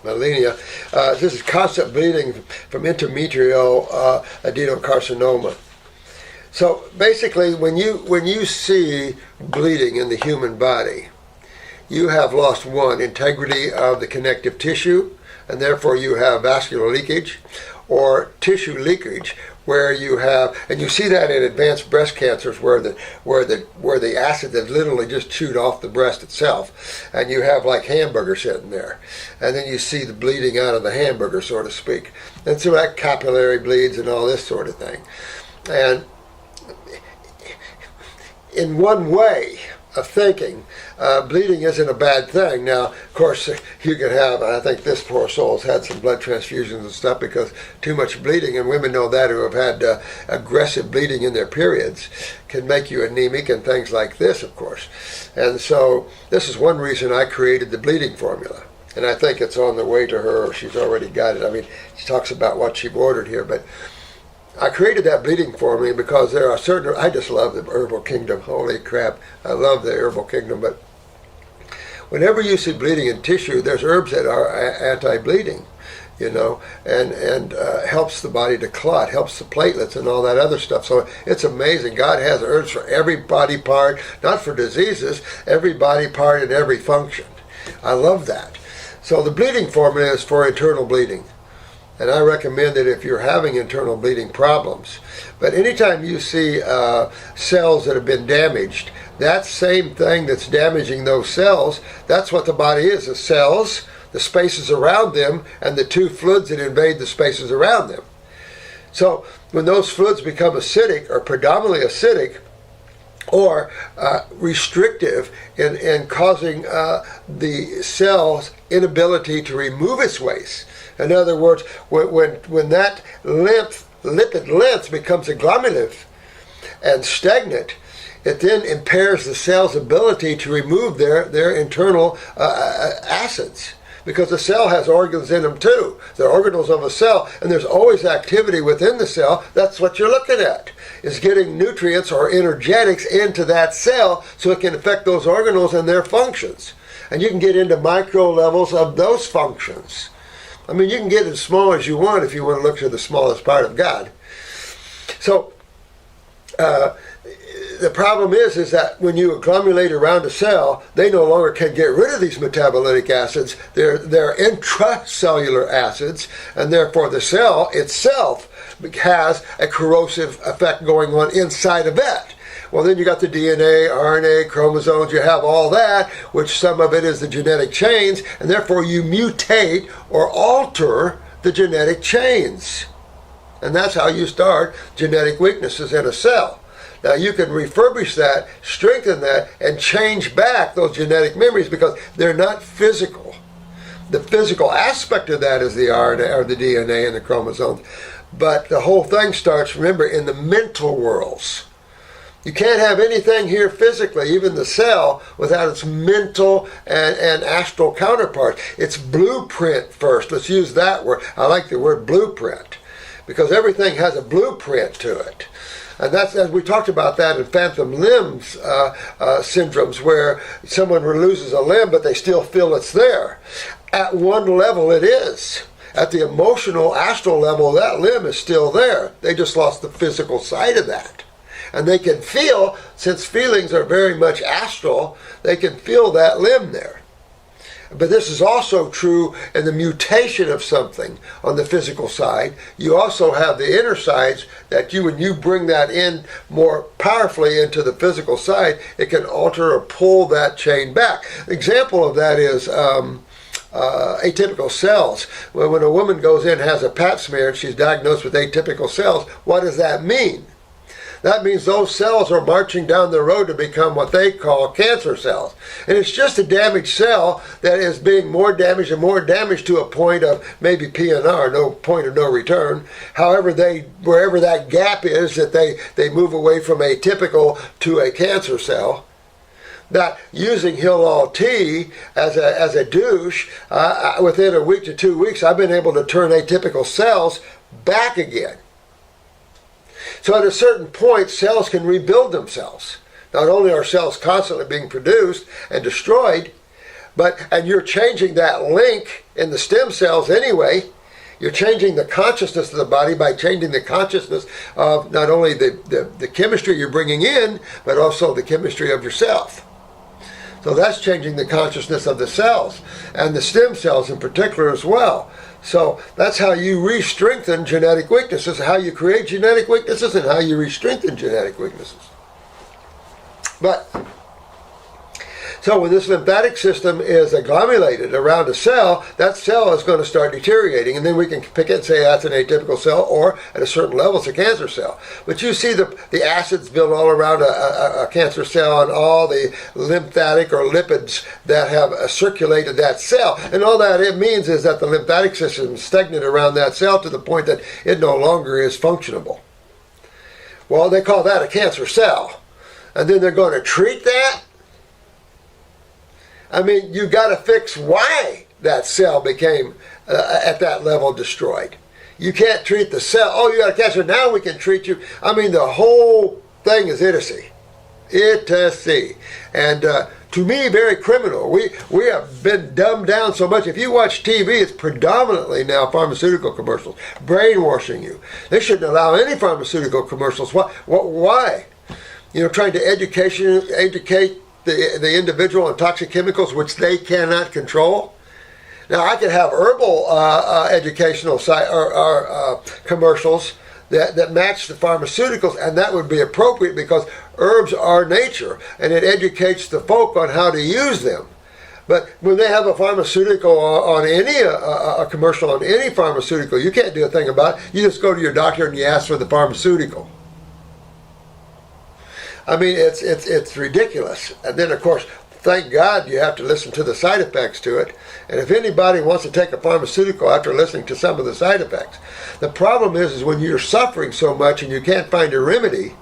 Anemia. This is constant bleeding from intrametrial adenocarcinoma. So basically, when you see bleeding in the human body, you have lost integrity of the connective tissue, and therefore you have vascular leakage, or tissue leakage, where you have, and you see that in advanced breast cancers, where the acid has literally just chewed off the breast itself, and you have like hamburger sitting there, and then you see the bleeding out of the hamburger, so to speak, and so that capillary bleeds and all this sort of thing. And in one way of thinking, bleeding isn't a bad thing. Now, of course, you can have, I think this poor soul's had some blood transfusions and stuff because too much bleeding, and women know that who have had aggressive bleeding in their periods can make you anemic and things like this, of course. And so this is one reason I created the bleeding formula. And I think it's on the way to her, or she's already got it. I mean, she talks about what she ordered here, but I created that bleeding formula because there are certain, I just love the herbal kingdom. Holy crap, I love the herbal kingdom. But whenever you see bleeding in tissue, there's herbs that are anti-bleeding, and helps the body to clot, helps the platelets and all that other stuff. So it's amazing. God has herbs for every body part, not for diseases, every body part and every function. I love that. So the bleeding formula is for internal bleeding. And I recommend it if you're having internal bleeding problems. But anytime you see cells that have been damaged, that same thing that's damaging those cells, that's what the body is. The cells, the spaces around them, and the two fluids that invade the spaces around them. So when those fluids become acidic, or predominantly acidic, or restrictive in causing the cell's inability to remove its waste. In other words, when that lipid length becomes agglomerative and stagnant, it then impairs the cell's ability to remove their internal acids. Because the cell has organs in them too. They're organelles of a cell, and there's always activity within the cell. That's what you're looking at, is getting nutrients or energetics into that cell so it can affect those organelles and their functions. And you can get into micro levels of those functions. I mean, you can get as small as you want if you want to look to the smallest part of God. So, the problem is that when you accumulate around a cell, they no longer can get rid of these metabolitic acids. They're intracellular acids, and therefore the cell itself has a corrosive effect going on inside of it. Well, then you got the DNA, RNA, chromosomes, you have all that, which some of it is the genetic chains, and therefore you mutate or alter the genetic chains. And that's how you start genetic weaknesses in a cell. Now you can refurbish that, strengthen that, and change back those genetic memories because they're not physical. The physical aspect of that is the RNA or the DNA and the chromosomes. But the whole thing starts, remember, in the mental worlds. You can't have anything here physically, even the cell, without its mental and astral counterparts. It's blueprint first. Let's use that word. I like the word blueprint because everything has a blueprint to it. And that's, as we talked about that in phantom limbs syndromes, where someone loses a limb but they still feel it's there. At one level it is. At the emotional, astral level, that limb is still there. They just lost the physical side of that. And they can feel, since feelings are very much astral, they can feel that limb there. But this is also true in the mutation of something on the physical side. You also have the inner sides that when you bring that in more powerfully into the physical side, it can alter or pull that chain back. An example of that is atypical cells. When a woman goes in and has a pap smear and she's diagnosed with atypical cells, what does that mean? That means those cells are marching down the road to become what they call cancer cells. And it's just a damaged cell that is being more damaged and more damaged to a point of maybe PNR, no point of no return. However, wherever that gap is, that they move away from atypical to a cancer cell. That using Hilal tea as a douche, within a week to 2 weeks, I've been able to turn atypical cells back again. So at a certain point, cells can rebuild themselves. Not only are cells constantly being produced and destroyed, And you're changing that link in the stem cells anyway. You're changing the consciousness of the body by changing the consciousness of not only the chemistry you're bringing in, but also the chemistry of yourself. So that's changing the consciousness of the cells, and the stem cells in particular as well. So that's how you re-strengthen genetic weaknesses, how you create genetic weaknesses, and how you re-strengthen genetic weaknesses. So when this lymphatic system is agglomerated around a cell, that cell is going to start deteriorating, and then we can pick it and say that's an atypical cell, or at a certain level it's a cancer cell. But you see the acids build all around a cancer cell, and all the lymphatic or lipids that have circulated that cell. And all that it means is that the lymphatic system is stagnant around that cell to the point that it no longer is functionable. Well, they call that a cancer cell. And then they're going to treat that? I mean, you got to fix why that cell became, at that level, destroyed. You can't treat the cell. Oh, you got a cancer, now we can treat you. I mean, the whole thing is idiocy. Idiocy. And to me, very criminal. We have been dumbed down so much. If you watch TV, it's predominantly now pharmaceutical commercials, brainwashing you. They shouldn't allow any pharmaceutical commercials. Why? You know, trying to educate the individual on toxic chemicals, which they cannot control. Now, I could have herbal educational commercials that match the pharmaceuticals, and that would be appropriate because herbs are nature, and it educates the folk on how to use them. But when they have a pharmaceutical on any a commercial on any pharmaceutical, you can't do a thing about it. You just go to your doctor and you ask for the pharmaceutical. I mean, it's ridiculous. And then, of course, thank God you have to listen to the side effects to it. And if anybody wants to take a pharmaceutical after listening to some of the side effects, the problem is when you're suffering so much and you can't find a remedy,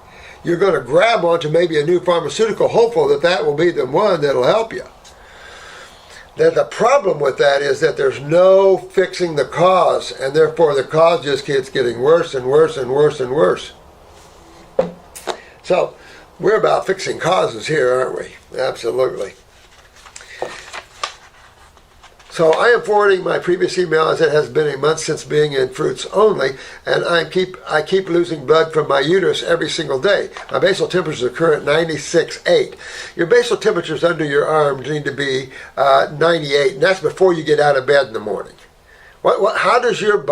you're going to grab onto maybe a new pharmaceutical, hopeful that that will be the one that'll help you. Then the problem with that is that there's no fixing the cause, and therefore the cause just keeps getting worse and worse and worse and worse. So, we're about fixing causes here, aren't we? Absolutely. So I am forwarding my previous email as it has been a month since being in fruits only, and I keep losing blood from my uterus every single day. My basal temperatures occur at 96.8. Your basal temperatures under your arms need to be 98, and that's before you get out of bed in the morning. How does your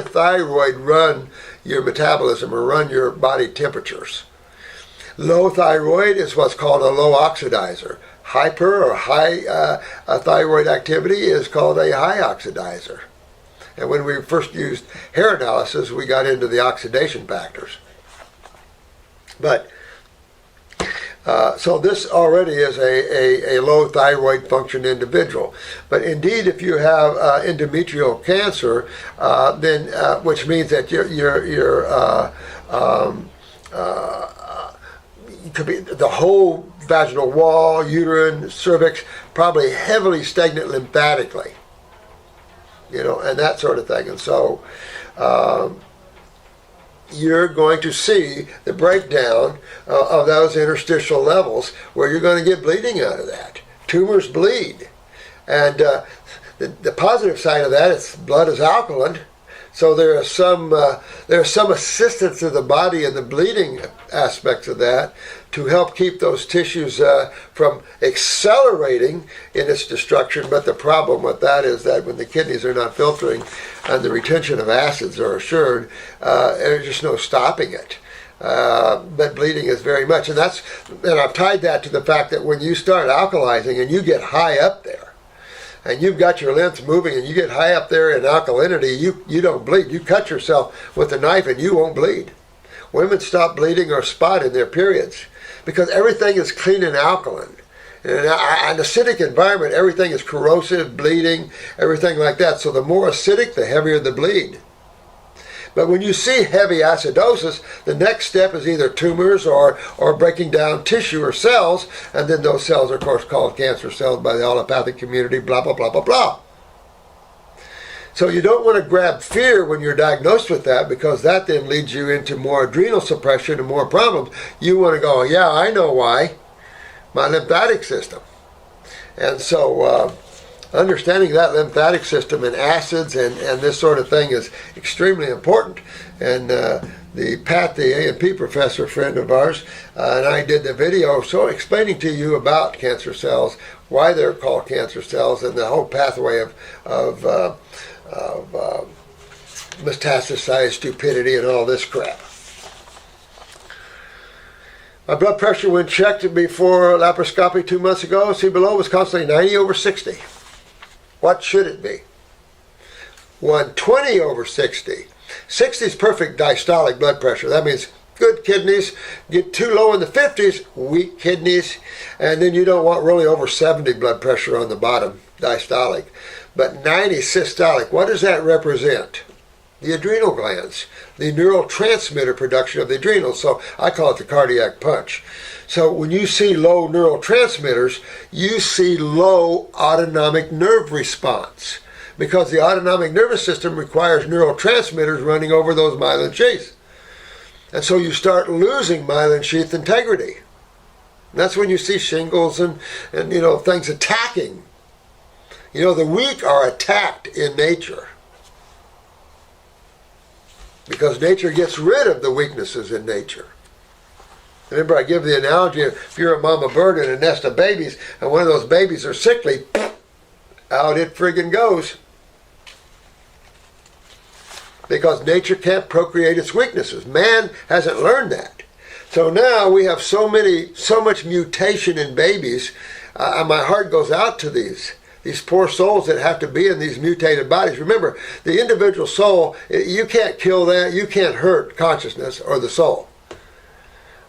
thyroid run your metabolism or run your body temperatures? Low thyroid is what's called a low oxidizer. Hyper or high thyroid activity is called a high oxidizer. And when we first used hair analysis, we got into the oxidation factors. But so this already is a low thyroid function individual. But indeed, if you have endometrial cancer, then which means that it could be the whole vaginal wall, uterine, cervix, probably heavily stagnant lymphatically, and that sort of thing. And so you're going to see the breakdown of those interstitial levels where you're going to get bleeding out of that. Tumors bleed. And the positive side of that is blood is alkaline. So there is some assistance to the body in the bleeding aspects of that to help keep those tissues from accelerating in its destruction. But the problem with that is that when the kidneys are not filtering and the retention of acids are assured, there's just no stopping it. But bleeding is very much, and I've tied that to the fact that when you start alkalizing and you get high up there, and you've got your lymph moving and you get high up there in alkalinity, you don't bleed. You cut yourself with a knife and you won't bleed. Women stop bleeding or spot in their periods because everything is clean and alkaline. In an acidic environment, everything is corrosive, bleeding, everything like that. So the more acidic, the heavier the bleed. But when you see heavy acidosis, the next step is either tumors or breaking down tissue or cells, and then those cells are, of course, called cancer cells by the allopathic community, blah, blah, blah, blah, blah. So you don't want to grab fear when you're diagnosed with that, because that then leads you into more adrenal suppression and more problems. You want to go, yeah, I know why. My lymphatic system. And so understanding that lymphatic system and acids and this sort of thing is extremely important. And Pat, the A&P professor, friend of ours, and I did the video explaining to you about cancer cells, why they're called cancer cells, and the whole pathway of metastasized stupidity and all this crap. My blood pressure when checked before laparoscopy 2 months ago, see below, was constantly 90/60. What should it be? 120/60. 60 is perfect diastolic blood pressure. That means good kidneys. Get too low in the 50s, weak kidneys. And then you don't want really over 70 blood pressure on the bottom, diastolic. But 90 systolic, what does that represent? The adrenal glands, the neurotransmitter production of the adrenals. So I call it the cardiac punch. So when you see low neurotransmitters, you see low autonomic nerve response, because the autonomic nervous system requires neurotransmitters running over those myelin sheaths. And so you start losing myelin sheath integrity. And that's when you see shingles and things attacking. The weak are attacked in nature, because nature gets rid of the weaknesses in nature. Remember, I give the analogy, if you're a mama bird in a nest of babies, and one of those babies are sickly, out it friggin' goes. Because nature can't procreate its weaknesses. Man hasn't learned that. So now we have so much mutation in babies, and my heart goes out to these poor souls that have to be in these mutated bodies. Remember, the individual soul, you can't kill that, you can't hurt consciousness or the soul.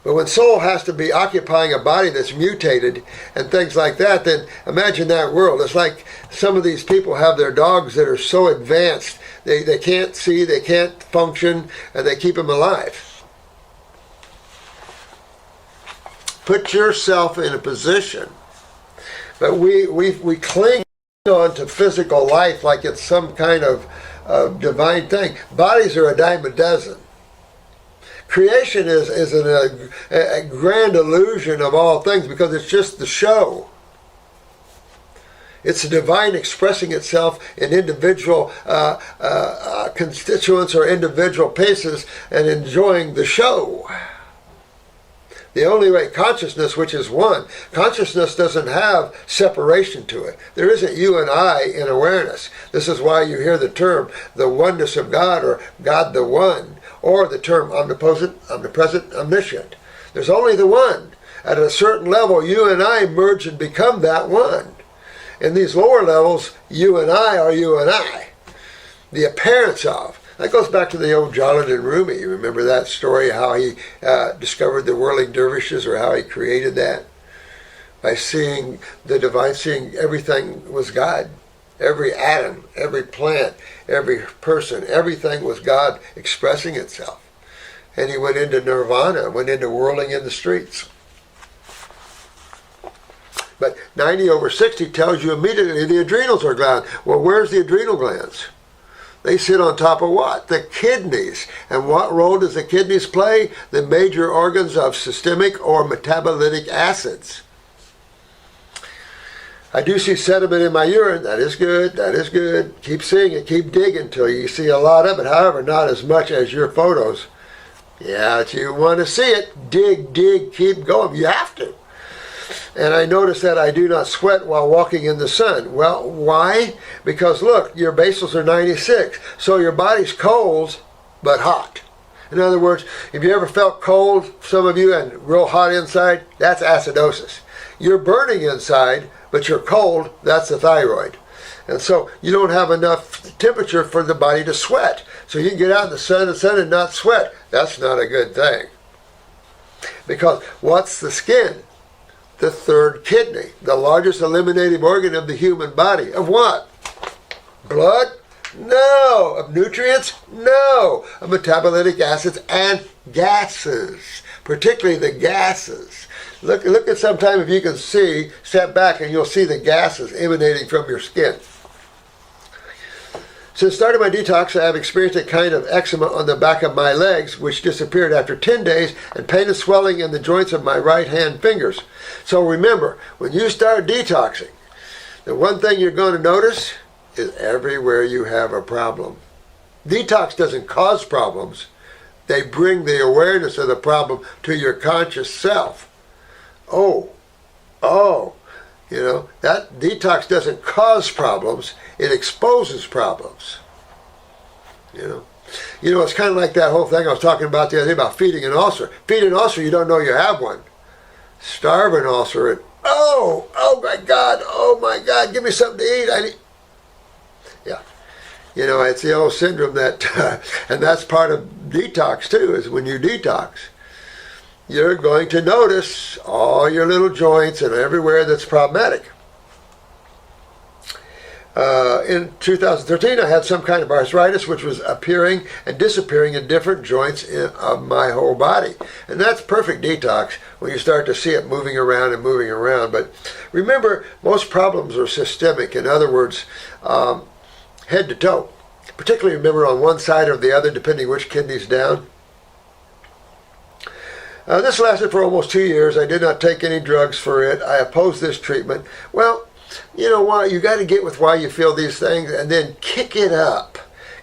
But when soul has to be occupying a body that's mutated and things like that, then imagine that world. It's like some of these people have their dogs that are so advanced, they can't see, they can't function, and they keep them alive. Put yourself in a position. But we cling on to physical life like it's some kind of divine thing. Bodies are a dime a dozen. Creation is a grand illusion of all things, because it's just the show. It's the divine expressing itself in individual constituents or individual pieces and enjoying the show. The only way, consciousness, which is one, consciousness doesn't have separation to it. There isn't you and I in awareness. This is why you hear the term, the oneness of God, or God the One, or the term omnipotent, omnipresent, omniscient. There's only the one. At a certain level, you and I merge and become that one. In these lower levels, you and I are you and I. The appearance of. That goes back to the old Jalal Rumi. You remember that story, how he discovered the whirling dervishes, or how he created that? By seeing the divine, seeing everything was God. Every atom, every plant, every person, everything was God expressing itself. And he went into nirvana, went into whirling in the streets. But 90/60 tells you immediately the adrenals are gland. Well, where's the adrenal glands? They sit on top of what? The kidneys. And what role does the kidneys play? The major organs of systemic or metabolic acids. I do see sediment in my urine. That is good. That is good. Keep seeing it. Keep digging till you see a lot of it. However, not as much as your photos. Yeah, if you want to see it, dig, keep going. You have to. And I notice that I do not sweat while walking in the sun. Well, why? Because look, your basals are 96. So your body's cold, but hot. In other words, if you ever felt cold, some of you, and real hot inside, that's acidosis. You're burning inside, but you're cold, that's the thyroid. And so you don't have enough temperature for the body to sweat. So you can get out in the sun and not sweat. That's not a good thing. Because what's the skin? The third kidney, the largest eliminative organ of the human body. Of what? Blood? No. Of nutrients? No. Of metabolic acids and gases, particularly the gases. Look at sometime if you can see, step back and you'll see the gases emanating from your skin. Since starting my detox, I have experienced a kind of eczema on the back of my legs, which disappeared after 10 days, and pain and swelling in the joints of my right hand fingers. So remember, when you start detoxing, The one thing you're going to notice is everywhere you have a problem. Detox doesn't cause problems. They bring the awareness of the problem to your conscious self. That detox doesn't cause problems. It exposes problems. It's kind of like that whole thing I was talking about the other day about feeding an ulcer. Feed an ulcer, you don't know you have one. Starve an ulcer, and oh my God, give me something to eat. It's the old syndrome that, and that's part of detox too, is when you detox, you're going to notice all your little joints and everywhere that's problematic. In 2013, I had some kind of arthritis which was appearing and disappearing in different joints of my whole body. And that's perfect detox when you start to see it moving around and moving around. But remember, most problems are systemic. In other words, head to toe. Particularly, remember, on one side or the other, depending which kidney's down. This lasted for almost 2 years. I did not take any drugs for it. I opposed this treatment. Well, you know what? You got to get with why you feel these things and then kick it up.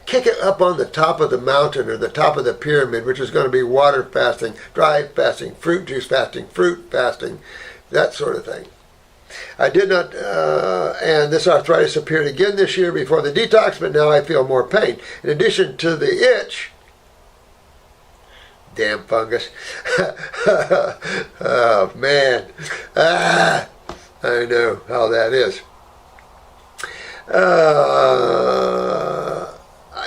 Kick it up on the top of the mountain or the top of the pyramid, which is going to be water fasting, dry fasting, fruit juice fasting, fruit fasting, that sort of thing. I did not, and this arthritis appeared again this year before the detox, but now I feel more pain. In addition to the itch, damn fungus. Oh, man. I know how that is.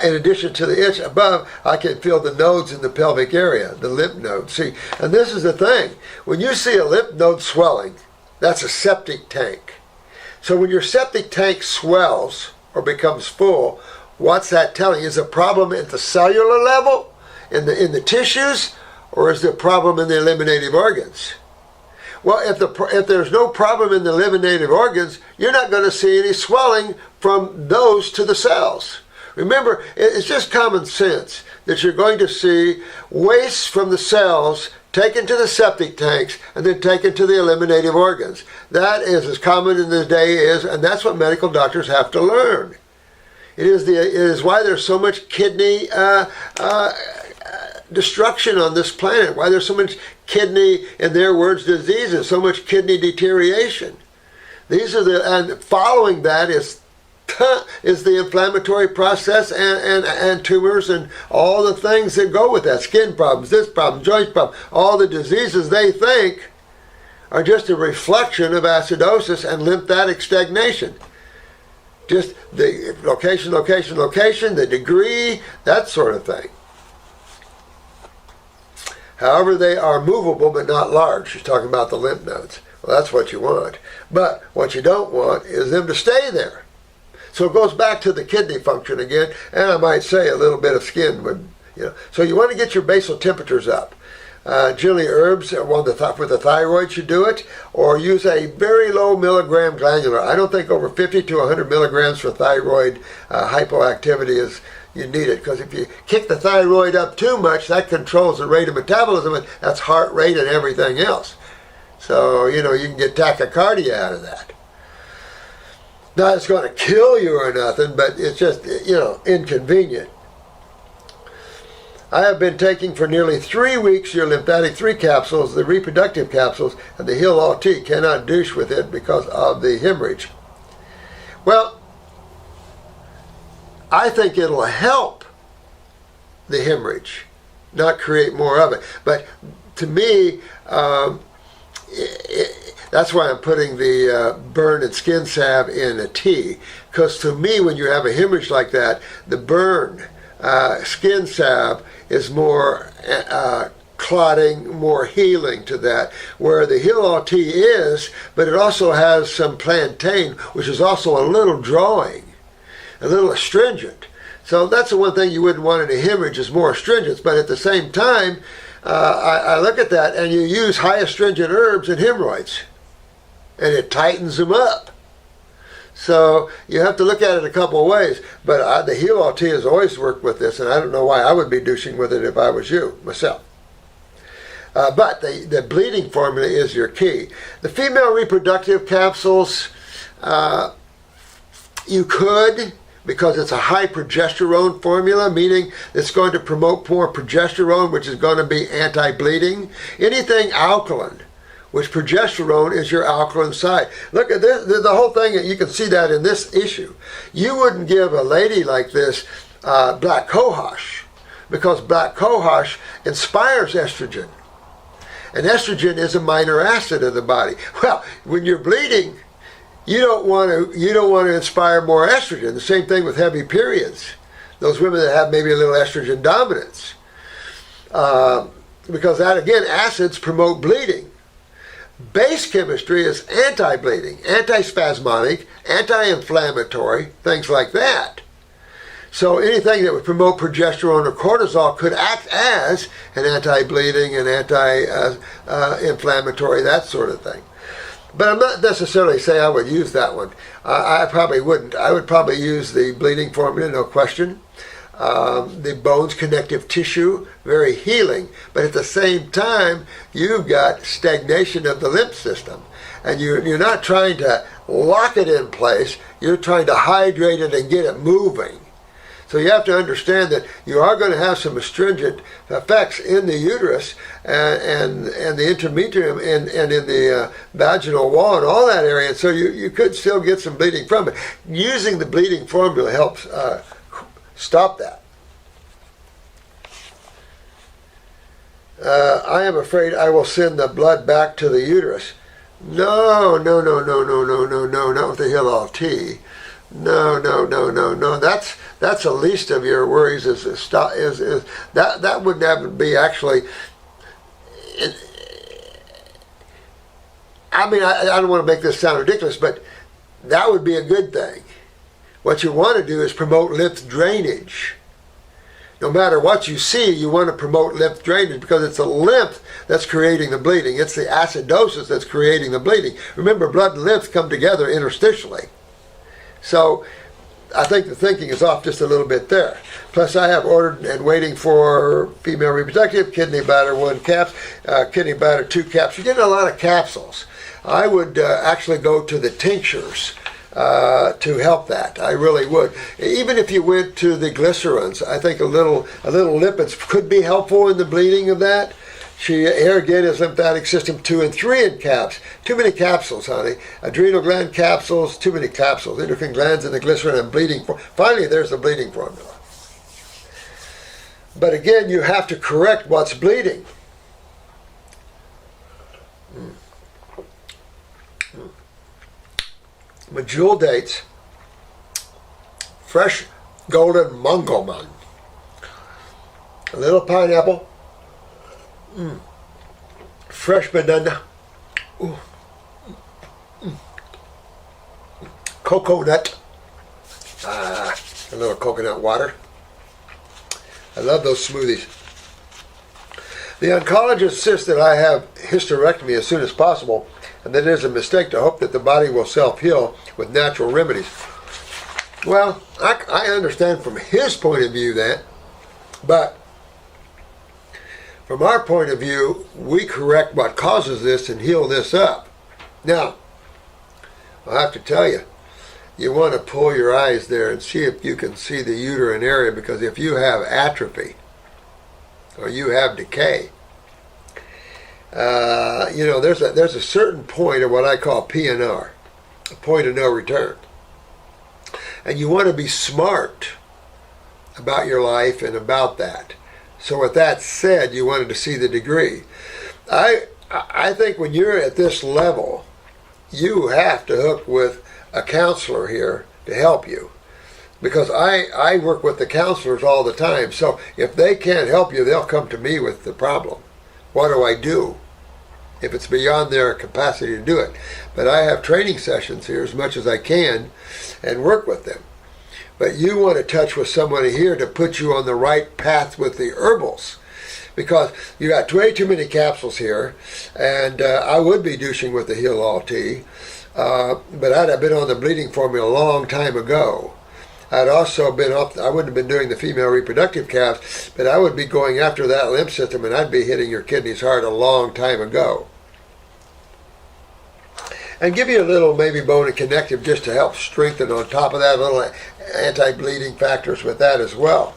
In addition to the itch above, I can feel the nodes in the pelvic area, the lymph nodes. See, and this is the thing. When you see a lymph node swelling, that's a septic tank. So when your septic tank swells or becomes full, what's that telling you? Is the problem at the cellular level, in the tissues, or is the problem in the eliminative organs? Well, if there's no problem in the eliminative organs, you're not going to see any swelling from those to the cells. Remember, it's just common sense that you're going to see waste from the cells taken to the septic tanks and then taken to the eliminative organs. That is as common in the day as, and that's what medical doctors have to learn. It is why there's so much kidney destruction on this planet, why there's so much kidney, in their words, diseases, so much kidney deterioration. And following that is the inflammatory process and tumors and all the things that go with that. Skin problems, this problem, joint problem, all the diseases they think are just a reflection of acidosis and lymphatic stagnation. Just the location, the degree, that sort of thing. However, they are movable but not large. She's talking about the lymph nodes. Well, that's what you want. But what you don't want is them to stay there. So it goes back to the kidney function again, and I might say a little bit of skin would, So you want to get your basal temperatures up. Generally, herbs for the thyroid should do it, or use a very low milligram granular. I don't think over 50 to 100 milligrams for thyroid hypoactivity is you need it, because if you kick the thyroid up too much, that controls the rate of metabolism, and that's heart rate and everything else. So, you can get tachycardia out of that. Not it's going to kill you or nothing, but it's just, inconvenient. I have been taking for nearly 3 weeks your lymphatic 3 capsules, the reproductive capsules, and the Heal All Tea. Cannot douche with it because of the hemorrhage. Well, I think it'll help the hemorrhage, not create more of it. But to me, that's why I'm putting the burn and skin salve in a tea. Because to me, when you have a hemorrhage like that, the burn skin salve is more clotting, more healing to that. Where the Heal All Tea is, but it also has some plantain, which is also a little drawing, a little astringent. So that's the one thing you wouldn't want in a hemorrhage, is more astringents. But at the same time, I look at that, and you use high astringent herbs in hemorrhoids, and it tightens them up. So you have to look at it a couple of ways. But the Heal All Tea has always worked with this, and I don't know why I would be douching with it if I was you, myself. But the bleeding formula is your key. The female reproductive capsules, You could, because it's a high progesterone formula, meaning it's going to promote more progesterone, which is going to be anti-bleeding. Anything alkaline, which progesterone is your alkaline side. Look at this, the whole thing, you can see that in this issue. You wouldn't give a lady like this black cohosh, because black cohosh inspires estrogen. And estrogen is a minor acid of the body. Well, when you're bleeding, you don't want to inspire more estrogen. The same thing with heavy periods. Those women that have maybe a little estrogen dominance, because that again, acids promote bleeding. Base chemistry is anti-bleeding, anti-spasmodic, anti-inflammatory, things like that. So anything that would promote progesterone or cortisol could act as an anti-bleeding and anti-inflammatory, that sort of thing. But I'm not necessarily saying I would use that one. I probably wouldn't. I would probably use the bleeding formula, no question. The bones connective tissue, very healing. But at the same time, you've got stagnation of the lymph system. And you're not trying to lock it in place. You're trying to hydrate it and get it moving. So you have to understand that you are going to have some astringent effects in the uterus and the endometrium and in the vaginal wall and all that area. And so you could still get some bleeding from it. Using the bleeding formula helps stop that. I am afraid I will send the blood back to the uterus. No, not with the Hill T. No. That's the least of your worries. Is that wouldn't have to be actually. I mean, I don't want to make this sound ridiculous, but that would be a good thing. What you want to do is promote lymph drainage. No matter what you see, you want to promote lymph drainage because it's the lymph that's creating the bleeding. It's the acidosis that's creating the bleeding. Remember, blood and lymph come together interstitially. So I think the thinking is off just a little bit there. Plus, I have ordered and waiting for female reproductive, kidney bladder 1 caps, kidney bladder 2 caps. You're getting a lot of capsules. I would actually go to the tinctures to help that. I really would. Even if you went to the glycerins, I think a little lipids could be helpful in the bleeding of that. Here again is lymphatic system 2 and 3 in caps. Too many capsules, honey. Adrenal gland capsules, too many capsules. Endocrine glands and the glycerin and bleeding. Finally, there's the bleeding formula. But again, you have to correct what's bleeding. Medjool dates, fresh golden mungoman, a little pineapple, fresh banana, coconut, a little coconut water. I love those smoothies. The oncologist insists that I have hysterectomy as soon as possible, and that it is a mistake to hope that the body will self-heal with natural remedies. Well, I understand from his point of view that, but from our point of view, we correct what causes this and heal this up. Now, I have to tell you, you want to pull your eyes there and see if you can see the uterine area, because if you have atrophy or you have decay, there's a certain point of what I call PNR, a point of no return. And you want to be smart about your life and about that. So with that said, you wanted to see the degree. I think when you're at this level, you have to hook with a counselor here to help you. Because I work with the counselors all the time. So if they can't help you, they'll come to me with the problem. What do I do if it's beyond their capacity to do it? But I have training sessions here as much as I can and work with them. But you want to touch with somebody here to put you on the right path with the herbals. Because you got way too many capsules here, and I would be douching with the Heal All Tea, but I'd have been on the bleeding formula a long time ago. I'd also been off, I wouldn't have been doing the female reproductive caps, but I would be going after that lymph system, and I'd be hitting your kidneys hard a long time ago. and give you a little maybe bone and connective just to help strengthen on top of that, a little anti-bleeding factors with that as well.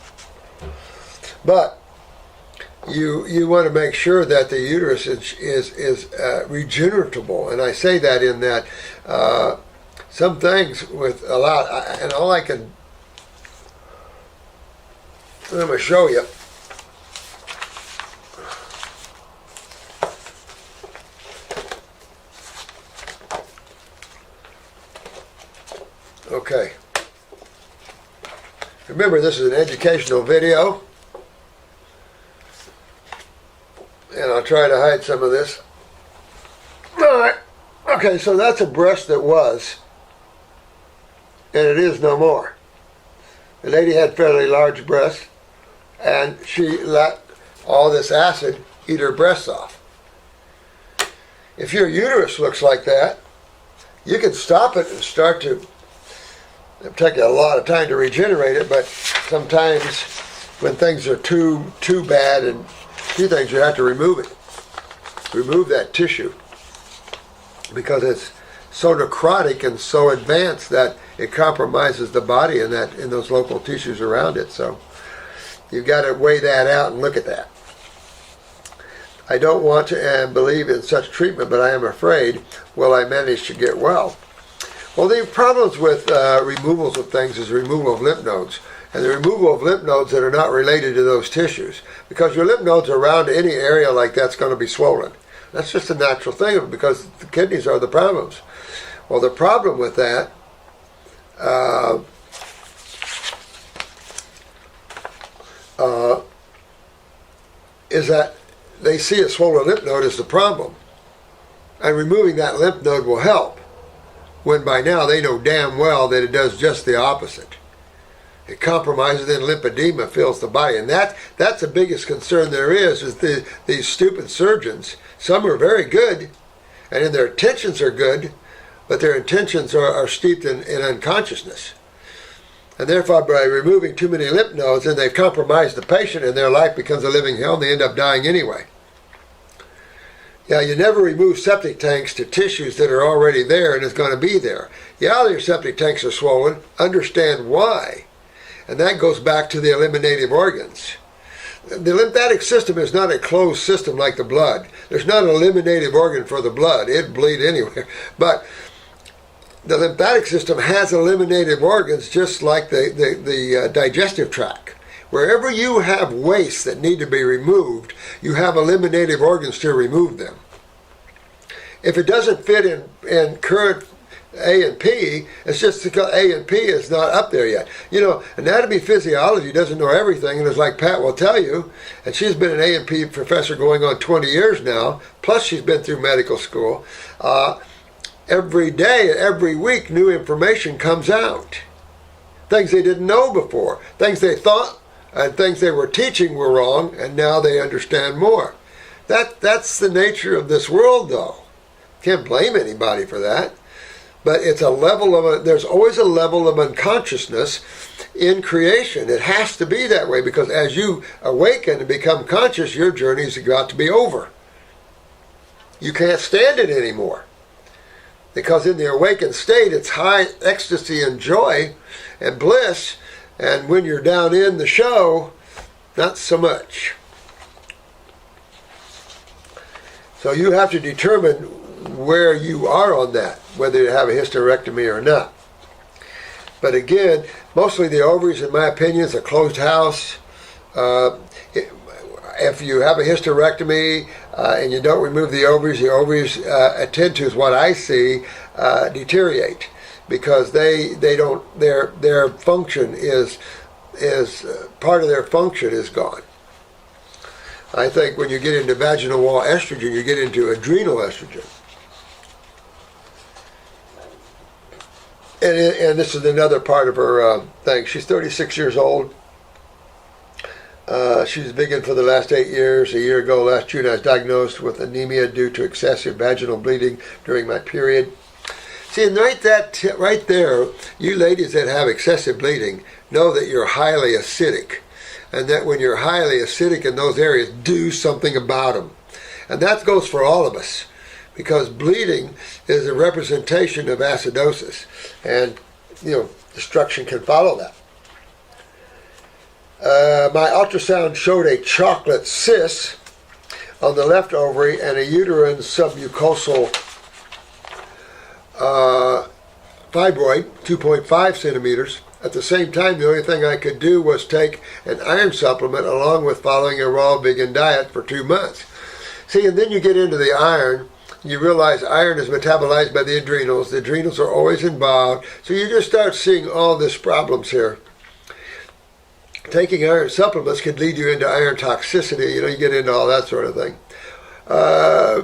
But you want to make sure that the uterus is regeneratable, and I say that in that some things with a lot, and all I'm going to show you. Okay. Remember, this is an educational video, and I'll try to hide some of this. All right. Okay, so that's a breast that was, and it is no more. The lady had fairly large breasts, and she let all this acid eat her breasts off. If your uterus looks like that, you can stop it and start to. It'll take you a lot of time to regenerate it, but sometimes when things are too bad and few things, you have to remove it. Remove that tissue because it's so necrotic and so advanced that it compromises the body in those local tissues around it. So you've got to weigh that out and look at that. I don't want to believe in such treatment, but I am afraid, will I manage to get well? Well, the problems with removals of things is removal of lymph nodes, and the removal of lymph nodes that are not related to those tissues, because your lymph nodes around any area like that's going to be swollen. That's just a natural thing because the kidneys are the problems. Well, the problem with that is that they see a swollen lymph node as the problem, and removing that lymph node will help, when by now they know damn well that it does just the opposite. It compromises, and lymphedema fills the body. And that's the biggest concern there is these stupid surgeons. Some are very good, and their intentions are good, but their intentions are steeped in unconsciousness. And therefore, by removing too many lymph nodes, then they've compromised the patient, and their life becomes a living hell, and they end up dying anyway. Yeah, you never remove septic tanks to tissues that are already there and is going to be there. Yeah, your septic tanks are swollen. Understand why. And that goes back to the eliminative organs. The lymphatic system is not a closed system like the blood. There's not an eliminative organ for the blood. It'd bleed anywhere. But the lymphatic system has eliminative organs just like the digestive tract. Wherever you have wastes that need to be removed, you have eliminative organs to remove them. If it doesn't fit in current A and P, it's just because A and P is not up there yet. You know, anatomy physiology doesn't know everything, and it's like Pat will tell you, and she's been an A and P professor going on 20 years now, plus she's been through medical school. Every day, every week, new information comes out. Things they didn't know before, things they thought and things they were teaching were wrong, and now they understand more. That's the nature of this world, though. Can't blame anybody for that. But it's a level of, there's always a level of unconsciousness in creation. It has to be that way, because as you awaken and become conscious, your journey's got to be over. You can't stand it anymore. Because in the awakened state, it's high ecstasy and joy and bliss, and when you're down in the show, not so much. So you have to determine where you are on that, whether you have a hysterectomy or not. But again, mostly the ovaries, in my opinion, is a closed house. If you have a hysterectomy and you don't remove the ovaries tend to, is what I see, deteriorate, because they don't, their function is part of their function is gone. I think when you get into vaginal wall estrogen, you get into adrenal estrogen. And this is another part of her thing. She's 36 years old. She's vegan for the last 8 years. A year ago, last June, I was diagnosed with anemia due to excessive vaginal bleeding during my period. See, and right there, you ladies that have excessive bleeding know that you're highly acidic. And that when you're highly acidic in those areas, do something about them. And that goes for all of us. because bleeding is a representation of acidosis, and destruction can follow that. My ultrasound showed a chocolate cyst on the left ovary and a uterine submucosal fibroid, 2.5 centimeters. At the same time, the only thing I could do was take an iron supplement along with following a raw vegan diet for 2 months. See, and then you get into the iron. You realize iron is metabolized by the adrenals. The adrenals are always involved. So you just start seeing all these problems here. Taking iron supplements could lead you into iron toxicity. You get into all that sort of thing.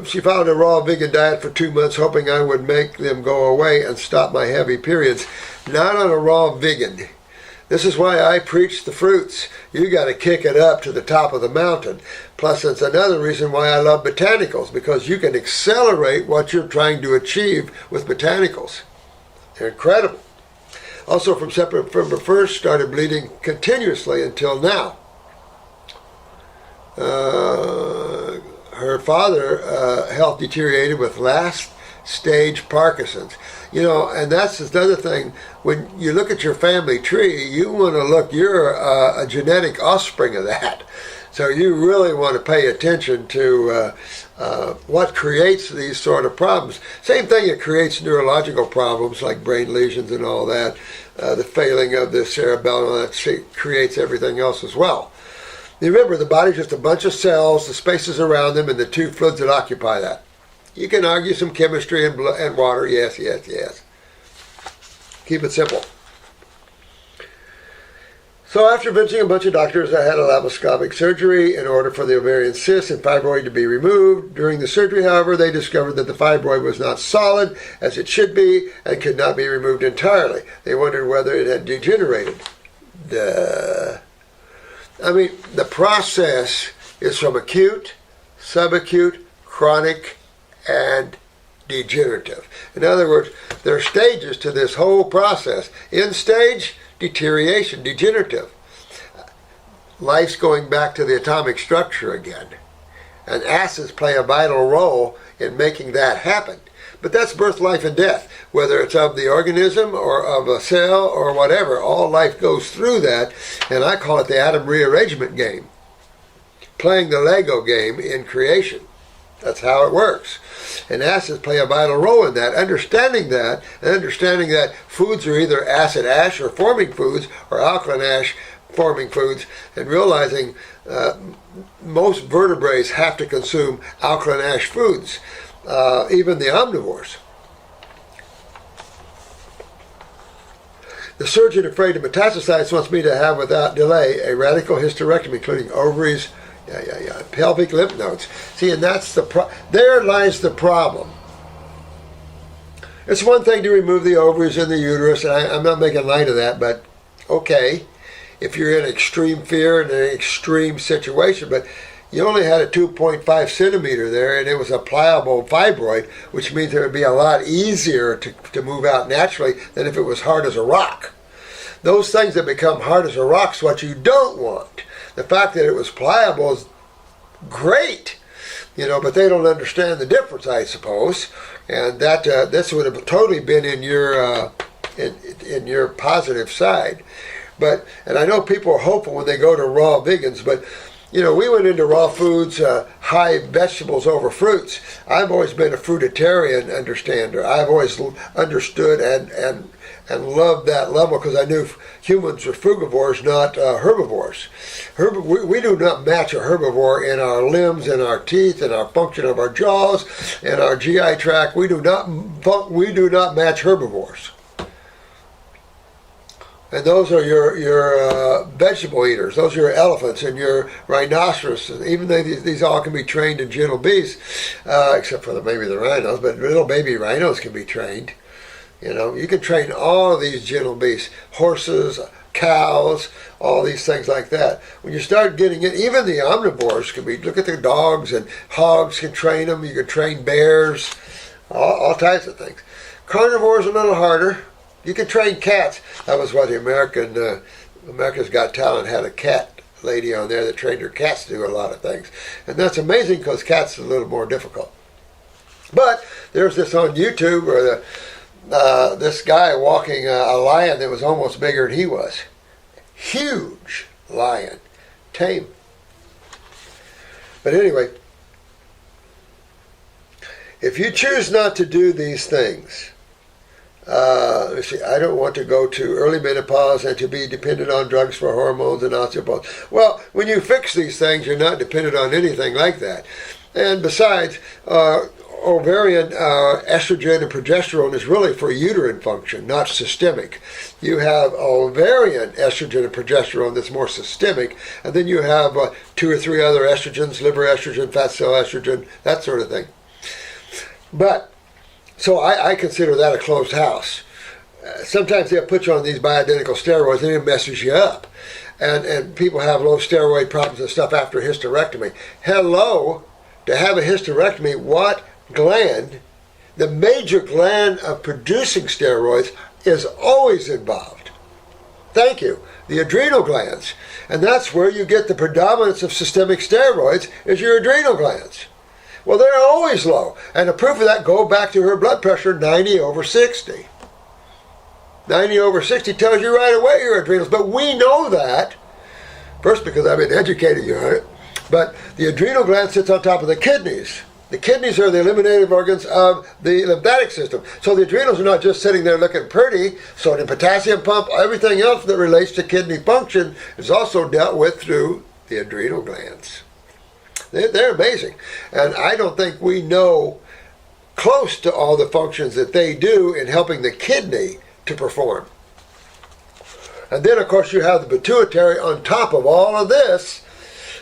She followed a raw vegan diet for 2 months, hoping I would make them go away and stop my heavy periods. Not on a raw vegan. This is why I preach the fruits. You got to kick it up to the top of the mountain. Plus, it's another reason why I love botanicals, because you can accelerate what you're trying to achieve with botanicals. They're incredible. Also, from September 1st, started bleeding continuously until now. Her father, health deteriorated with last stage Parkinson's. And that's another thing. When you look at your family tree, you want to look, you're a genetic offspring of that. So you really want to pay attention to what creates these sort of problems. Same thing, it creates neurological problems like brain lesions and all that. The failing of the cerebellum, that creates everything else as well. Remember, the body's just a bunch of cells, the spaces around them, and the two fluids that occupy that. You can argue some chemistry and water, yes. Keep it simple. So after visiting a bunch of doctors, I had a laparoscopic surgery in order for the ovarian cyst and fibroid to be removed. During the surgery, however, they discovered that the fibroid was not solid, as it should be, and could not be removed entirely. They wondered whether it had degenerated. The process is from acute, subacute, chronic, and degenerative. In other words, there are stages to this whole process. End stage, deterioration, degenerative. Life's going back to the atomic structure again. And acids play a vital role in making that happen. But that's birth, life, and death. Whether it's of the organism or of a cell or whatever, all life goes through that. And I call it the atom rearrangement game. Playing the Lego game in creation. That's how it works. And acids play a vital role in that. Understanding that, and understanding that foods are either acid ash or forming foods, or alkaline ash forming foods, and realizing most vertebrates have to consume alkaline ash foods, even the omnivores. The surgeon afraid of metastasize wants me to have, without delay, a radical hysterectomy, including ovaries, pelvic lymph nodes. See, and that's there lies the problem. It's one thing to remove the ovaries and the uterus, and I'm not making light of that, but okay, if you're in extreme fear and an extreme situation, but you only had a 2.5 centimeter there, and it was a pliable fibroid, which means it would be a lot easier to move out naturally than if it was hard as a rock. Those things that become hard as a rock is what you don't want. The fact that it was pliable is great, but they don't understand the difference, I suppose. And that this would have totally been in your in your positive side. And I know people are hopeful when they go to raw vegans, but we went into raw foods, high vegetables over fruits. I've always been a fruitarian understander. I've always understood and loved that level because I knew humans are frugivores, not herbivores. We do not match a herbivore in our limbs, in our teeth, in our function of our jaws, in our GI tract. We do not match herbivores. And those are your vegetable eaters. Those are your elephants and your rhinoceros. Even though these all can be trained in gentle beasts, except for maybe the rhinos, but little baby rhinos can be trained. You can train all of these gentle beasts, horses, cows, all these things like that. When you start getting it, even the omnivores can be, look at the dogs, and hogs can train them. You can train bears, all types of things. Carnivores are a little harder. You can train cats. That was what the America's Got Talent had a cat lady on there that trained her cats to do a lot of things. And that's amazing because cats are a little more difficult. But there's this on YouTube where this guy walking a lion that was almost bigger than he was. Huge lion. Tame. But anyway, if you choose not to do these things, let's see, I don't want to go to early menopause and to be dependent on drugs for hormones and osteoporosis. Well, when you fix these things, you're not dependent on anything like that. And besides, ovarian estrogen and progesterone is really for uterine function, not systemic. You have ovarian estrogen and progesterone that's more systemic, and then you have 2 or 3 other estrogens, liver estrogen, fat cell estrogen, that sort of thing. But, so I consider that a closed house. Sometimes they'll put you on these bioidentical steroids and it messes you up. And people have low steroid problems and stuff after hysterectomy. Hello, to have a hysterectomy, what gland, the major gland of producing steroids, is always involved? Thank you. The adrenal glands. And that's where you get the predominance of systemic steroids, is your adrenal glands. Well, they're always low. And the proof of that, go back to her blood pressure, 90/60. 90/60 tells you right away your adrenals. But we know that, first because I've been educating you on it, but the adrenal gland sits on top of the kidneys. The kidneys are the eliminative organs of the lymphatic system. So the adrenals are not just sitting there looking pretty. Sodium potassium pump, everything else that relates to kidney function is also dealt with through the adrenal glands. They're amazing. And I don't think we know close to all the functions that they do in helping the kidney to perform. And then, of course, you have the pituitary on top of all of this.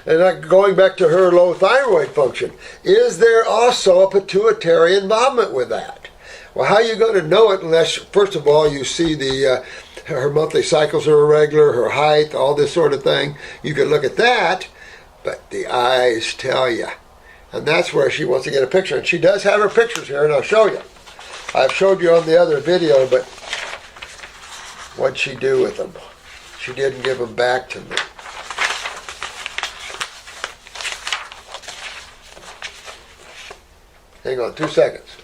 And going back to her low thyroid function, is there also a pituitary involvement with that? Well, how are you going to know it unless, first of all, you see her monthly cycles are irregular, her height, all this sort of thing. You can look at that. But the eyes tell you. And that's where she wants to get a picture. And she does have her pictures here, and I'll show you. I've showed you on the other video, but what'd she do with them? She didn't give them back to me. Hang on 2 seconds.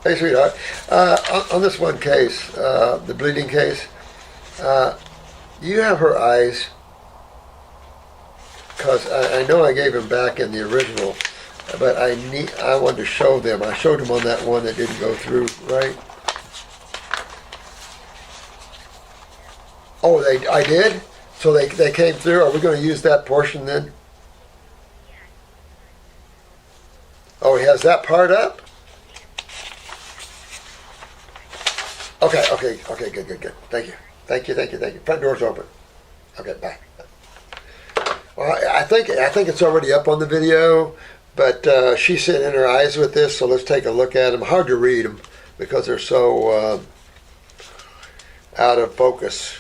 Hey, sweetheart. On this one case, the bleeding case, you have her eyes, because I know I gave them back in the original, but I wanted to show them. I showed them on that one that didn't go through, right? Oh, I did? So they came through. Are we going to use that portion then? Oh, he has that part up? Okay, good. Thank you. Front door's open. Okay, bye. Well, I think it's already up on the video, but she's sitting in her eyes with this, so let's take a look at them. Hard to read them because they're so out of focus.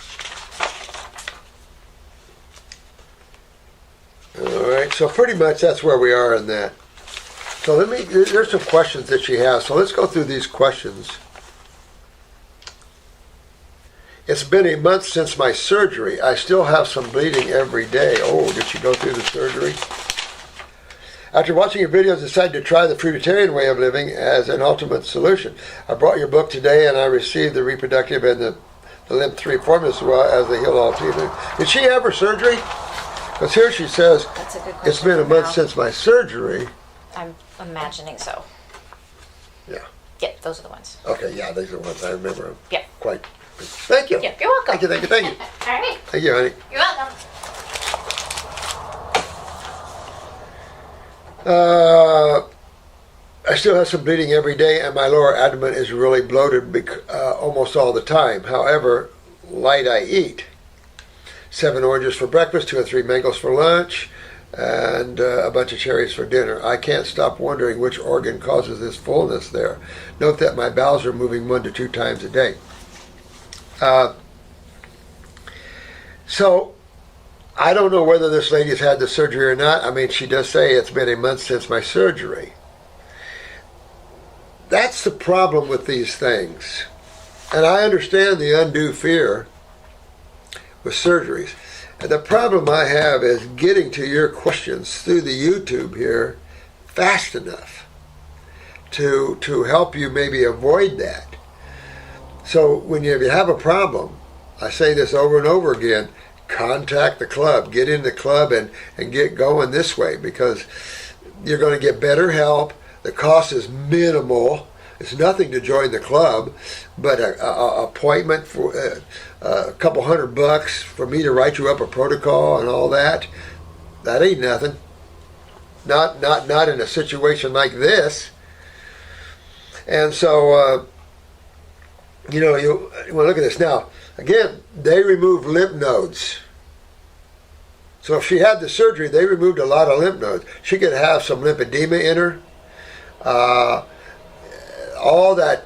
All right, so pretty much that's where we are in that. So there's some questions that she has, so let's go through these questions. It's been a month since my surgery. I still have some bleeding every day. Oh, did she go through the surgery? After watching your videos, I decided to try the Fruitarian way of living as an ultimate solution. I brought your book today and I received the reproductive and the lymph 3 formulas as well as the Heal All Team. Did she have her surgery? Because here she says, that's a good question. It's been a month since my surgery. I'm imagining so. Yeah. Yeah, those are the ones. Okay, yeah, these are the ones I remember. Yeah. Quite. Thank you. Yeah, you're welcome. Thank you. All right. Thank you, honey. You're welcome. I still have some bleeding every day, and my lower abdomen is really bloated almost all the time. However, light I eat. 7 oranges for breakfast, 2 or 3 mangoes for lunch, and a bunch of cherries for dinner. I can't stop wondering which organ causes this fullness there. Note that my bowels are moving 1 to 2 times a day. So, I don't know whether this lady has had the surgery or not. I mean, she does say it's been a month since my surgery. That's the problem with these things. And I understand the undue fear with surgeries. And the problem I have is getting to your questions through the YouTube here fast enough to help you maybe avoid that. So when you have a problem, I say this over and over again, contact the club, get in the club and get going this way, because you're going to get better help. The cost is minimal. It's nothing to join the club, but an appointment for a couple $100 for me to write you up a protocol and all that, that ain't nothing. Not in a situation like this. And so, you look at this now. Again, they removed lymph nodes. So if she had the surgery, they removed a lot of lymph nodes. She could have some lymphedema in her.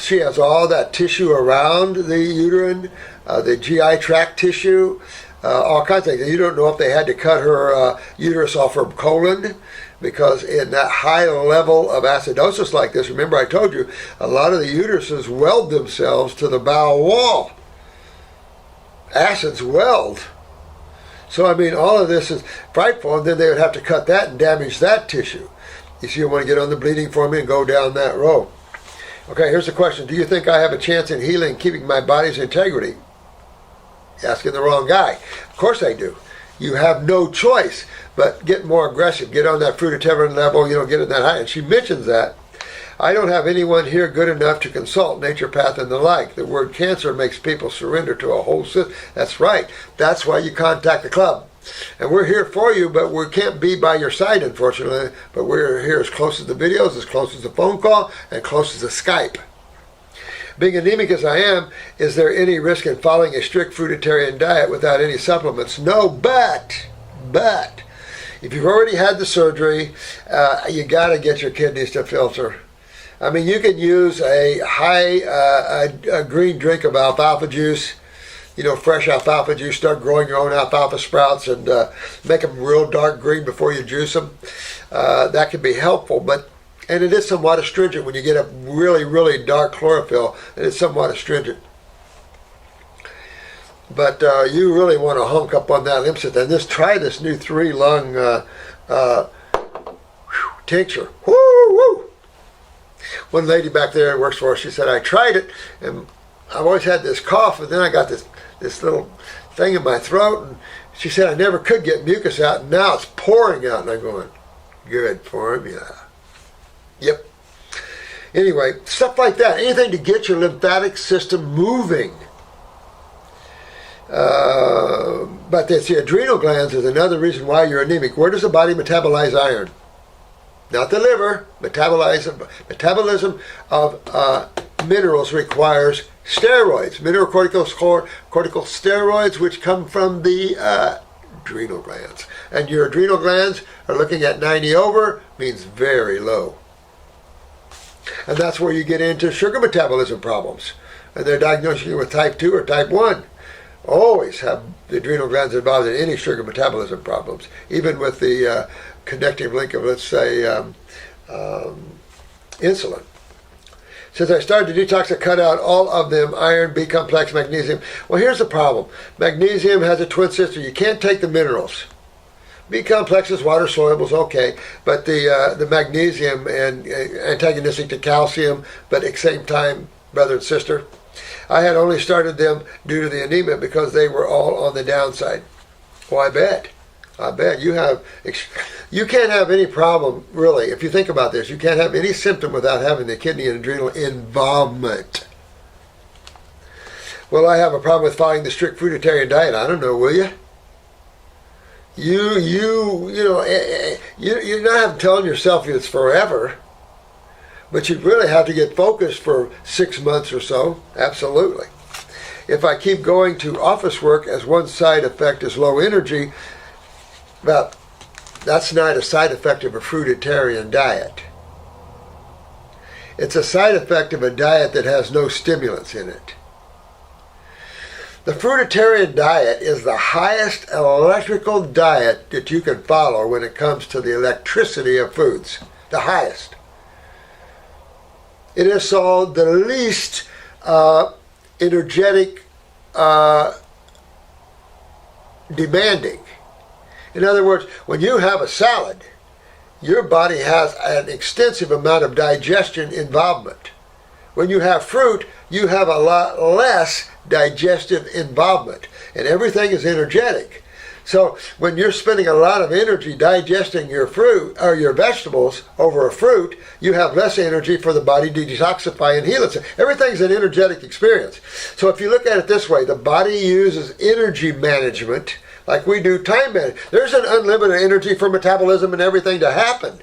She has all that tissue around the uterine, the GI tract tissue, all kinds of things. You don't know if they had to cut her uterus off her colon, because in that high level of acidosis like this, remember I told you, a lot of the uteruses weld themselves to the bowel wall. Acids weld. So, all of this is frightful, and then they would have to cut that and damage that tissue. You see, you want to get on the bleeding for me and go down that road. Okay, here's the question. Do you think I have a chance in healing, keeping my body's integrity? You're asking the wrong guy. Of course I do. You have no choice but get more aggressive. Get on that Fruitarian level, get in that high. And she mentions that. I don't have anyone here good enough to consult naturopath and the like. The word cancer makes people surrender to a whole system. That's right. That's why you contact the club. And we're here for you, but we can't be by your side, unfortunately. But we're here as close as the videos, as close as the phone call, and close as the Skype. Being anemic as I am, is there any risk in following a strict fruitarian diet without any supplements? No, but, if you've already had the surgery, you got to get your kidneys to filter. You can use a a green drink of alfalfa juice, fresh alfalfa juice. Start growing your own alfalfa sprouts and make them real dark green before you juice them. That can be helpful, and it is somewhat astringent when you get a really, really dark chlorophyll. It is somewhat astringent. But you really want to hunk up on that lymph system. And try this new 3-lung tincture. Woo! One lady back there that works for us, she said, I tried it, and I've always had this cough, and then I got this little thing in my throat, and she said I never could get mucus out, and now it's pouring out, and I'm going, good formula. Yep. Anyway, stuff like that. Anything to get your lymphatic system moving. But the adrenal glands is another reason why you're anemic. Where does the body metabolize iron? Not the liver. Metabolism of minerals requires steroids, mineralocorticosteroids, which come from the adrenal glands. And your adrenal glands are looking at 90 over, means very low. And that's where you get into sugar metabolism problems. And they're diagnosing you with type 2 or type 1. Always have the adrenal glands involved in any sugar metabolism problems, even with the connective link of, let's say, insulin. Since I started to detox, I cut out all of them, iron, B complex, magnesium. Well, here's the problem. Magnesium has a twin sister. You can't take the minerals. B complex is water solubles, okay, but the magnesium and antagonistic to calcium, but at the same time, brother and sister. I had only started them due to the anemia because they were all on the downside. Well, I bet. You can't have any problem, really. If you think about this, you can't have any symptom without having the kidney and adrenal involvement. Well, I have a problem with following the strict fruitarian diet. I don't know, will you? You're not telling yourself it's forever, but you really have to get focused for 6 months or so. Absolutely. If I keep going to office work as one side effect is low energy, well, that's not a side effect of a fruitarian diet. It's a side effect of a diet that has no stimulants in it. The fruitarian diet is the highest electrical diet that you can follow when it comes to the electricity of foods. The highest. It is so the least energetic demanding. In other words, when you have a salad, your body has an extensive amount of digestion involvement. When you have fruit, you have a lot less digestive involvement, and everything is energetic. So when you're spending a lot of energy digesting your fruit or your vegetables over a fruit, you have less energy for the body to detoxify and heal itself. Everything's an energetic experience. So if you look at it this way, the body uses energy management like we do time management. There's an unlimited energy for metabolism and everything to happen.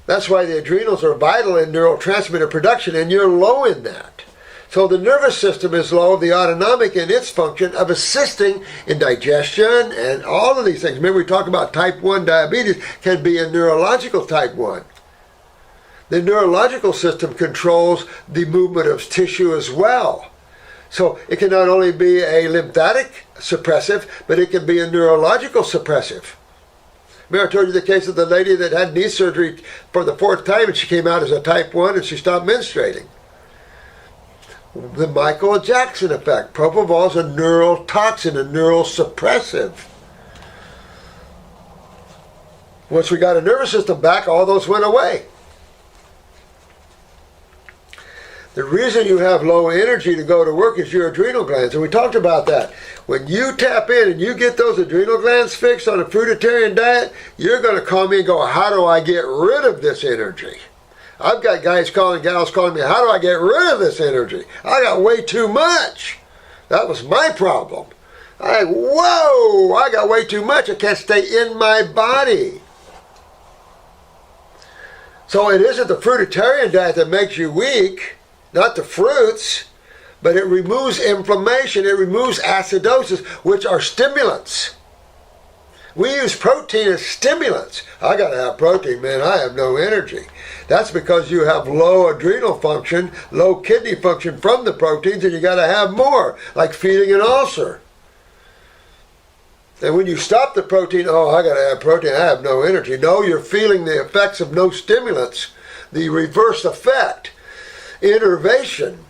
That's why the adrenals are vital in neurotransmitter production, and you're low in that. So the nervous system is low, the autonomic in its function of assisting in digestion and all of these things. Remember we talked about type 1 diabetes can be a neurological type 1. The neurological system controls the movement of tissue as well. So it can not only be a lymphatic suppressive, but it can be a neurological suppressive. Remember I told you the case of the lady that had knee surgery for the 4th time and she came out as a type 1 and she stopped menstruating. The Michael Jackson effect. Propofol is a neural toxin, a neural suppressive. Once we got a nervous system back, all those went away. The reason you have low energy to go to work is your adrenal glands, and we talked about that. When you tap in and you get those adrenal glands fixed on a fruitarian diet, you're going to call me and go, how do I get rid of this energy? I've got guys calling, gals calling me, how do I get rid of this energy? I got way too much. That was my problem. I got way too much. I can't stay in my body. So it isn't the fruitarian diet that makes you weak, not the fruits, but it removes inflammation, it removes acidosis, which are stimulants. We use protein as stimulants. I got to have protein, man. I have no energy. That's because you have low adrenal function, low kidney function from the proteins, and you got to have more, like feeding an ulcer. And when you stop the protein, I got to have protein. I have no energy. No, you're feeling the effects of no stimulants, the reverse effect, innervation.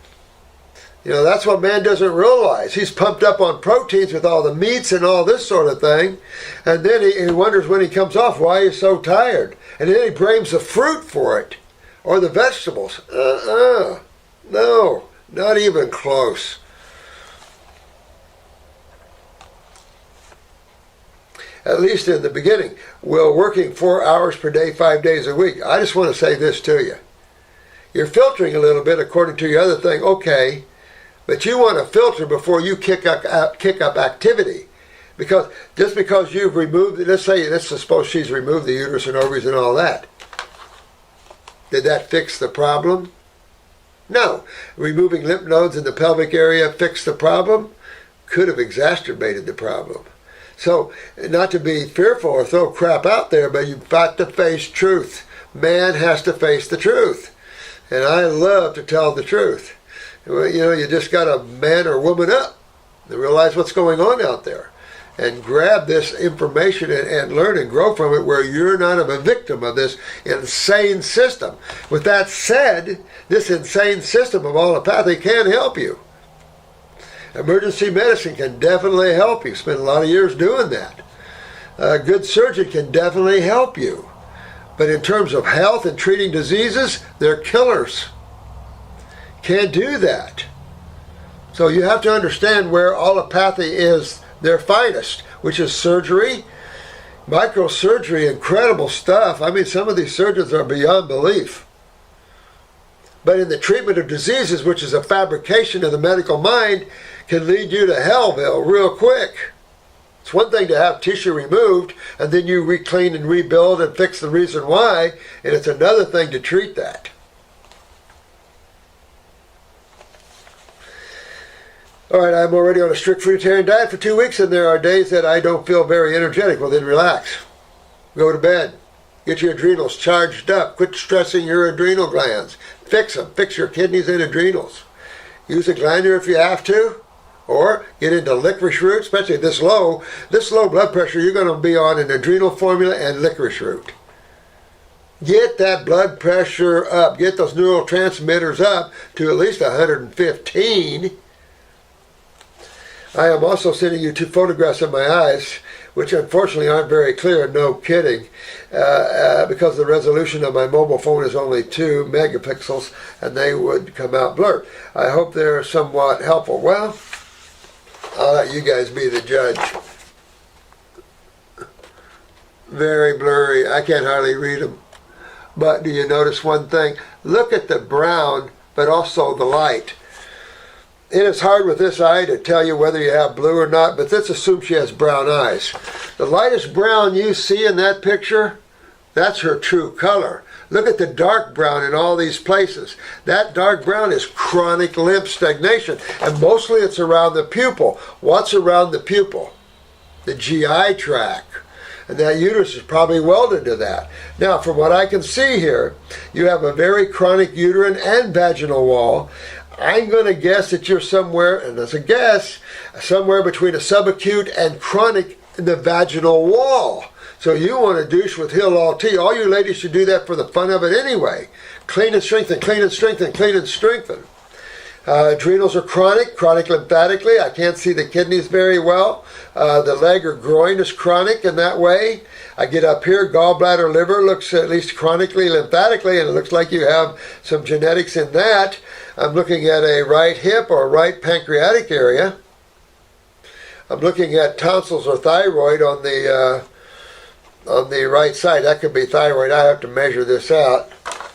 That's what man doesn't realize. He's pumped up on proteins with all the meats and all this sort of thing. And then he wonders when he comes off why he's so tired. And then he blames the fruit for it. Or the vegetables. No, not even close. At least in the beginning. We're working 4 hours per day, 5 days a week. I just want to say this to you. You're filtering a little bit according to your other thing. Okay. But you want to filter before you kick up activity. Because just because you've removed, let's suppose she's removed the uterus and ovaries and all that. Did that fix the problem? No. Removing lymph nodes in the pelvic area fixed the problem? Could have exacerbated the problem. So, not to be fearful or throw crap out there, but you've got to face truth. Man has to face the truth. And I love to tell the truth. You just got to man or woman up and realize what's going on out there and grab this information and learn and grow from it where you're not a victim of this insane system. With that said, this insane system of allopathy can help you. Emergency medicine can definitely help you. Spend a lot of years doing that. A good surgeon can definitely help you. But in terms of health and treating diseases, they're killers. Can't do that. So you have to understand where allopathy is their finest, which is surgery, microsurgery, incredible stuff. I mean, some of these surgeons are beyond belief. But in the treatment of diseases, which is a fabrication of the medical mind, can lead you to hellville real quick. It's one thing to have tissue removed, and then you reclean and rebuild and fix the reason why, and it's another thing to treat that. All right, I'm already on a strict fruitarian diet for 2 weeks, and there are days that I don't feel very energetic. Well, then relax. Go to bed. Get your adrenals charged up. Quit stressing your adrenal glands. Fix them. Fix your kidneys and adrenals. Use a grinder if you have to, or get into licorice root, especially this low blood pressure. You're going to be on an adrenal formula and licorice root. Get that blood pressure up. Get those neurotransmitters up to at least 115. I am also sending you 2 photographs of my eyes, which unfortunately aren't very clear, no kidding, because the resolution of my mobile phone is only 2 megapixels, and they would come out blurred. I hope they're somewhat helpful. Well, I'll let you guys be the judge. Very blurry. I can't hardly read them. But do you notice one thing? Look at the brown, but also the light. It is hard with this eye to tell you whether you have blue or not, but let's assume she has brown eyes. The lightest brown you see in that picture, that's her true color. Look at the dark brown in all these places. That dark brown is chronic lymph stagnation, and mostly it's around the pupil. What's around the pupil? The GI tract. And that uterus is probably welded to that. Now, from what I can see here, you have a very chronic uterine and vaginal wall. I'm going to guess that you're somewhere, and that's a guess, somewhere between a subacute and chronic in the vaginal wall. So you want to douche with Hill T. All you ladies should do that for the fun of it anyway. Clean and strengthen, clean and strengthen, clean and strengthen. Adrenals are chronic lymphatically. I can't see the kidneys very well. The leg or groin is chronic in that way. I get up here, gallbladder, liver looks at least chronically lymphatically, and it looks like you have some genetics in that. I'm looking at a right hip or right pancreatic area. I'm looking at tonsils or thyroid on the right side. That could be thyroid. I have to measure this out.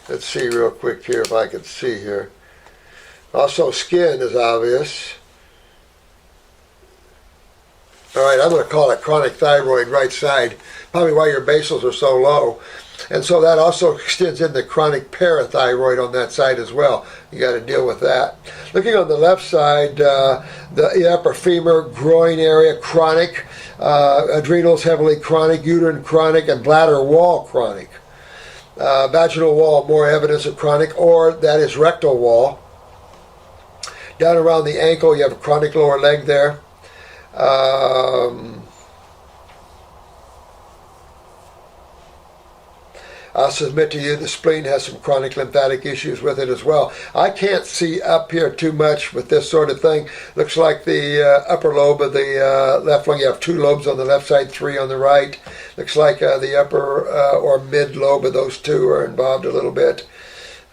Let's see real quick here if I can see here. Also, skin is obvious. All right, I'm going to call it chronic thyroid right side, probably why your basals are so low. And so that also extends into chronic parathyroid on that side as well. You got to deal with that. Looking on the left side, the upper femur, groin area, chronic, adrenals heavily chronic, uterine chronic, and bladder wall chronic. Vaginal wall, more evidence of chronic, or that is rectal wall. Down around the ankle, you have a chronic lower leg there. I'll submit to you the spleen has some chronic lymphatic issues with it as well. I can't see up here too much with this sort of thing. Looks like the upper lobe of the left lung. You have 2 lobes on the left side, 3 on the right. Looks like the upper or mid lobe of those 2 are involved a little bit.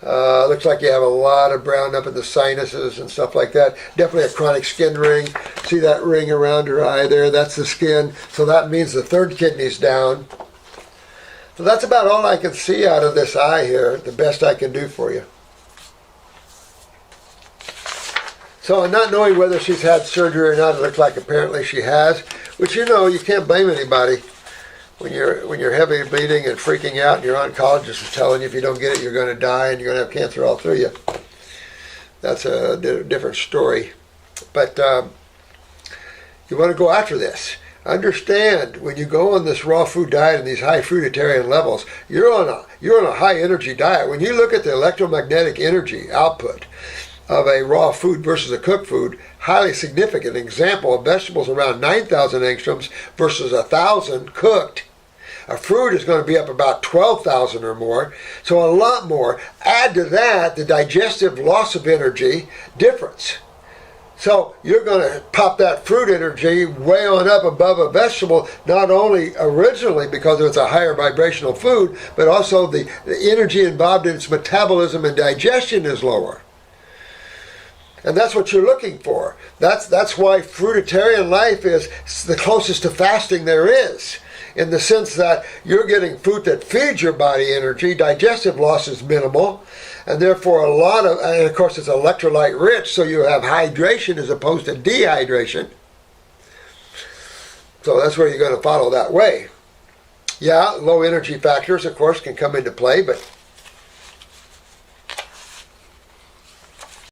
Looks like you have a lot of brown up in the sinuses and stuff like that. Definitely a chronic skin ring. See that ring around her eye there? That's the skin. So that means the 3rd kidney's down. So that's about all I can see out of this eye here, the best I can do for you. So not knowing whether she's had surgery or not, it looks like apparently she has, which you can't blame anybody. When you're heavy bleeding and freaking out and your oncologist is telling you if you don't get it you're going to die and you're going to have cancer all through you. That's a different story. But you want to go after this. Understand, when you go on this raw food diet and these high fruitarian levels, you're on a high energy diet. When you look at the electromagnetic energy output of a raw food versus a cooked food, highly significant. Example, of vegetables around 9,000 angstroms versus 1,000 cooked. A fruit is going to be up about 12,000 or more, so a lot more. Add to that the digestive loss of energy difference. So you're going to pop that fruit energy way on up above a vegetable, not only originally because it's a higher vibrational food, but also the energy involved in its metabolism and digestion is lower. And that's what you're looking for. That's why fruitarian life is the closest to fasting there is, in the sense that you're getting food that feeds your body energy, digestive loss is minimal, and therefore and of course it's electrolyte rich, so you have hydration as opposed to dehydration. So that's where you're going to follow that way. Yeah, low energy factors, of course, can come into play, but